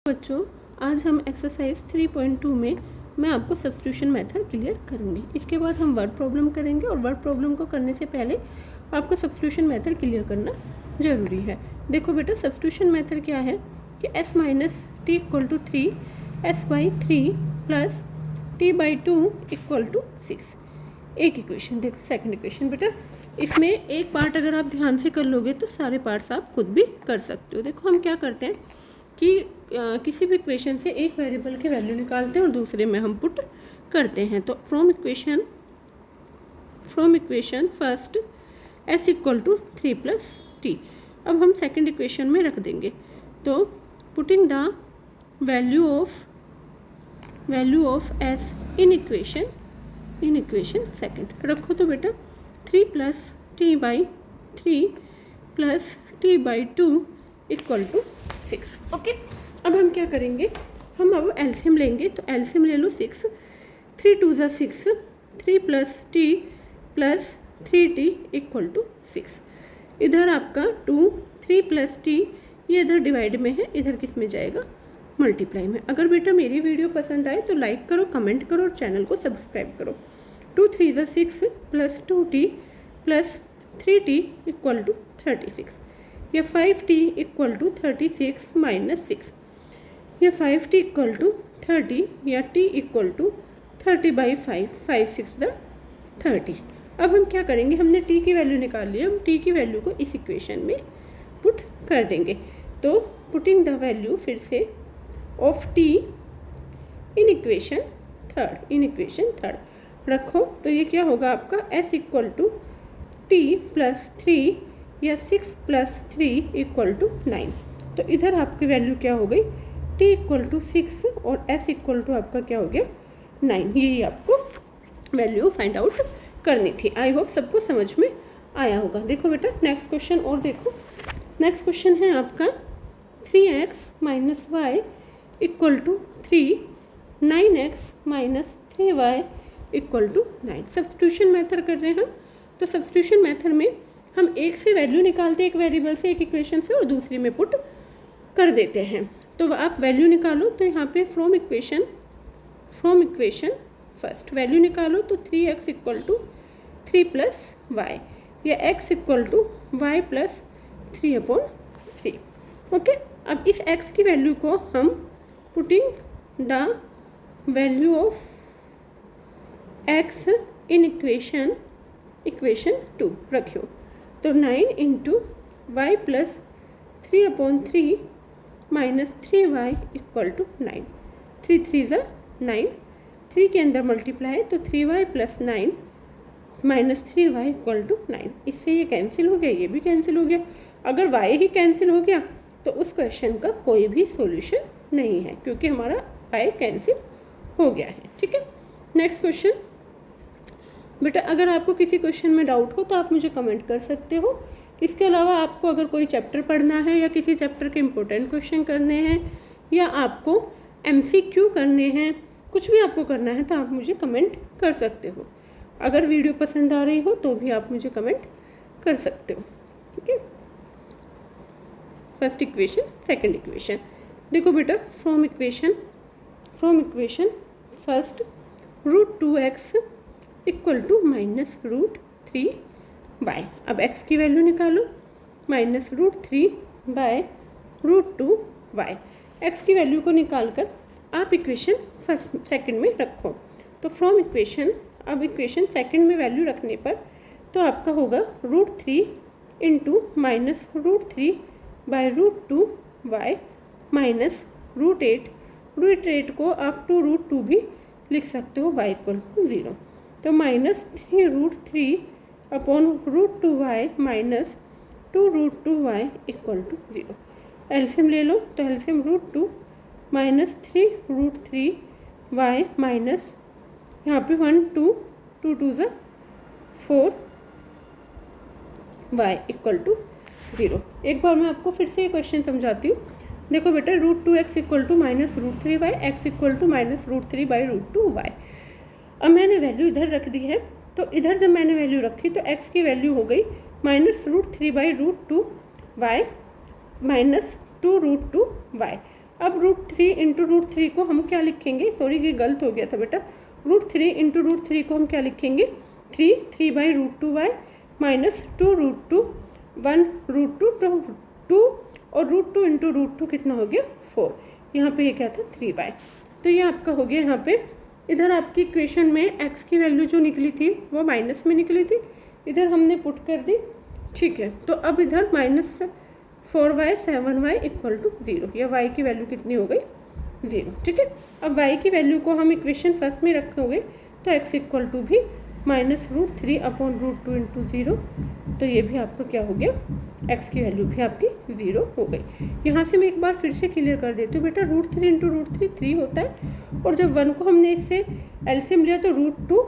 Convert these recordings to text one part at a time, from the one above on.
बच्चों, आज हम एक्सरसाइज 3.2 में मैं आपको सब्स्टिट्यूशन मेथड क्लियर करूँगी। इसके बाद हम वर्ड प्रॉब्लम करेंगे और वर्ड प्रॉब्लम को करने से पहले आपको सब्स्टिट्यूशन मेथड क्लियर करना ज़रूरी है। देखो बेटा, सब्स्टिट्यूशन मेथड क्या है कि s minus T equal to 3, s/3 plus t/2 equal to 6। एक इक्वेशन देखो, सेकंड इक्वेशन बेटा, इसमें एक पार्ट अगर आप ध्यान से कर लोगे तो सारे पार्ट्स आप खुद भी कर सकते हो। देखो हम क्या करते हैं कि किसी भी इक्वेशन से एक वेरिएबल की वैल्यू निकालते हैं और दूसरे में हम पुट करते हैं। तो from equation first s equal to 3 plus T, अब हम सेकंड इक्वेशन में रख देंगे। तो putting the value of s in equation second रखो। तो बेटा 3 plus t/3 plus t/2 equal to 6। Okay, अब हम क्या करेंगे, हम अब एलसीएम लेंगे। तो एलसीएम ले लो 6, 3 2 ज़ा 6, 3 plus t plus 3t equal to 6। इधर आपका 2, 3 प्लस t ये इधर डिवाइड में है, इधर किस में जाएगा, मल्टीप्लाई में। अगर बेटा मेरी वीडियो पसंद आए तो लाइक करो, कमेंट करो और चैनल को सब्सक्राइब करो। 2 3 ज़ा 6 plus 2t plus 3t equal to 36, या 5t इक्वल टू 36 माइनस 6, या 5t इक्वल टू 30, या t इक्वल टू 30/5, 5 6 ज़ा 30। अब हम क्या करेंगे, हमने t की वैल्यू निकाल ली, हम t की वैल्यू को इस इक्वेशन में पुट कर देंगे। तो पुटिंग द वैल्यू फिर से of t in equation third रखो। तो ये क्या होगा आपका, s equal to t plus 3 या 6 प्लस 3 इक्वल टू 9। तो इधर आपकी वैल्यू क्या हो गई, t इक्वल टू 6 और s इक्वल टू आपका क्या हो गया, 9। यही आपको वैल्यू फाइंड आउट करनी थी। आई होप सबको समझ में आया होगा। देखो बेटा नेक्स्ट क्वेश्चन, और देखो नेक्स्ट क्वेश्चन है आपका 3x minus y equal to 3, 9x minus 3y equal to 9। Substitution method कर रहे हैं हम। तो सब्स्टिट्यूशन मेथड में हम एक से वैल्यू निकालते हैं, एक वेरिएबल से, एक इक्वेशन से, और दूसरी में पुट कर देते हैं। तो आप वैल्यू निकालो। तो यहाँ पे फ्रॉम इक्वेशन फर्स्ट वैल्यू निकालो। तो 3x equal to 3 plus y, या x equal to y plus 3/3। Okay, अब इस x की वैल्यू को हम putting the value of x in equation 2 रखियो। तो 9 into y plus 3/3 minus 3y equal to 9, 3 3 ज़ा 9, 3 के अंदर मल्टीप्लाई है तो 3y plus 9 minus 3y equal to 9। इससे ये कैंसिल हो गया, ये भी कैंसिल हो गया। अगर y ही कैंसिल हो गया तो उस क्वेश्चन का कोई भी सॉल्यूशन नहीं है, क्योंकि हमारा y कैंसिल हो गया है। ठीक है, नेक्स्ट क्वेश्चन बेटा, अगर आपको किसी क्वेश्चन में डाउट हो तो आप मुझे कमेंट कर सकते हो। इसके अलावा आपको अगर कोई चैप्टर पढ़ना है, या किसी चैप्टर के इम्पोर्टेंट क्वेश्चन करने हैं, या आपको MCQ करने हैं, कुछ भी आपको करना है तो आप मुझे कमेंट कर सकते हो। अगर वीडियो पसंद आ रही हो तो भी आप मुझे कमेंट कर सकते हो। ठीक है, फर्स्ट इक्वेशन सेकंड इक्वेशन देखो बेटा, from equation first √2x equal to minus √3y। अब x की वैल्यू निकालो, माइनस √3/√2y। x की वैल्यू को निकाल कर आप इक्वेशन सेकंड में रखो। तो फ्रॉम इक्वेशन, अब इक्वेशन सेकंड में वैल्यू रखने पर तो आपका होगा √3 इंटू माइनस √3/√2y माइनस √8 को आप 2√2 भी लिख सकते हो, y इक्वल टू 0। तो minus 3√3/√2y minus 2√2y equal to 0। LCM ले लो। तो एलसीएम √2 माइनस 3√3y माइनस यहाँ पे 1 2 2 2 ज़ा 4y इक्वल टू 0। एक बार मैं आपको फिर से ये क्वेश्चन समझाती हूँ। देखो बेटा, √2x equal to minus √3y, x equal to minus √3/√2y। अब मैंने वैल्यू इधर रख दी है। तो इधर जब मैंने वैल्यू रखी तो x की वैल्यू हो गई माइनस √3/√2y माइनस 2√2y। अब √3 इंटू √3 को हम क्या लिखेंगे, सॉरी ये गलत हो गया था बेटा, √3 इंटू √3 को हम क्या लिखेंगे, 3/√2y माइनस 2√2 1√2 2 और √2 इंटू √2 कितना हो गया 4, यहाँ पे ये क्या था 3y। तो ये आपका हो गया। यहाँ पे इधर आपकी इक्वेशन में x की वैल्यू जो निकली थी वो माइनस में निकली थी, इधर हमने पुट कर दी, ठीक है। तो अब इधर -4y 7y = 0, या y की वैल्यू कितनी हो गई 0, ठीक है। अब y की वैल्यू को हम इक्वेशन फर्स्ट में रखोगे तो x = भी -√3/√2 इंटू 0, तो ये भी आपका क्या हो गया, x की वैल्यू भी आपकी 0 हो गई। यहाँ से मैं एक बार फिर से क्लियर कर देती हूँ बेटा, √3 इंटू √3 3 होता है, और जब 1 को हमने इससे एलसीएम लिया तो √2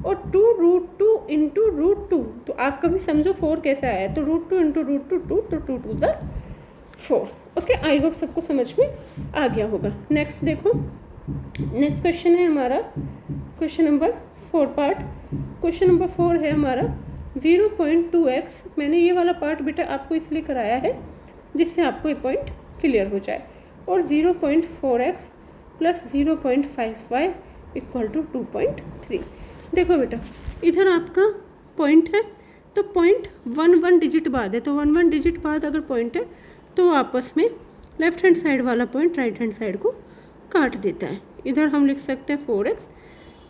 और 2√2 इंटू √2, तो आप कभी समझो 4 कैसे आया, तो √2 इंटू √2 2, तो 2 2 ज़ा 4। ओके, आई होप सबको समझ में आ गया होगा। नेक्स्ट देखो, नेक्स्ट क्वेश्चन है हमारा question number 4 part. Question number 4 है हमारा 0.2x। मैंने ये वाला पार्ट बेटा आपको इसलिए कराया है जिससे आपको ये पॉइंट क्लियर हो जाए, और 0.4x प्लस 0.5y = 2.3। देखो बेटा, इधर आपका पॉइंट है तो पॉइंट 1 डिजिट बाद है, तो 1 डिजिट बाद अगर पॉइंट है तो आपस में लेफ्ट हैंड साइड वाला पॉइंट राइट हैंड साइड को काट देता है। इधर हम लिख सकते हैं 4x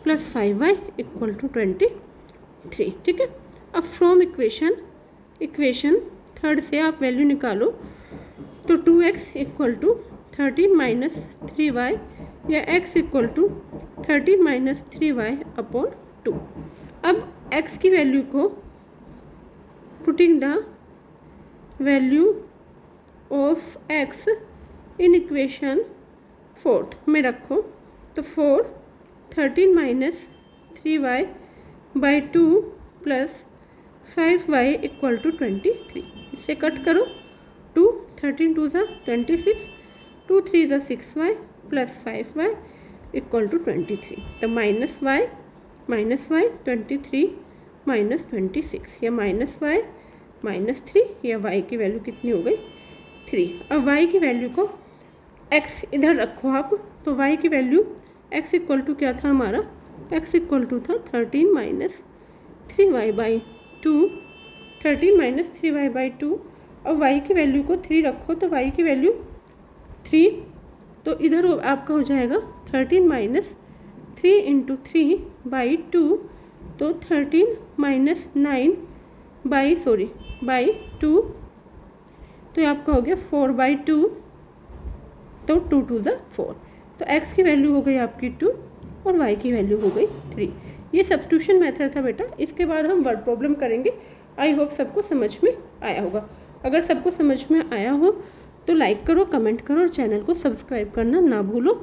प्लस 5y = 23, ठीक है। अब फ्रॉम इक्वेशन थर्ड से आप वैल्यू निकालो, तो 2x = 13 - 3y, या x = 13 - 3y/2। अब x की वैल्यू को putting the value of x in equation fourth में रखो, तो 13 - 3y/2 प्लस 5y = 23। इससे कट करो, 2 13 2 ज़ा 26, 2 3 ज़ा 6y प्लस 5y = 23। तो -y 23 - 26, या -y -3, या y की वैल्यू कितनी हो गई 3। अब y की वैल्यू को x इधर रखो आप, तो y की वैल्यू x = क्या था हमारा, x = था 13 - 3y/2, 13 - 3y/2। अब y की वैल्यू को 3 रखो, तो y की वैल्यू 3, तो इधर आपका हो जाएगा 13 - 3 इंटू 3/2, तो 13 - 9/2, तो आपका हो गया 4/2, तो 2 2 ज़ा 4। तो x की वैल्यू हो गई आपकी 2 और y की वैल्यू हो गई 3। ये सब्स्टिट्यूशन मेथड था बेटा। इसके बाद हम वर्ड प्रॉब्लम करेंगे। आई होप सबको समझ में आया होगा। अगर सबको समझ में आया हो तो लाइक करो, कमेंट करो और चैनल को सब्सक्राइब करना ना भूलो।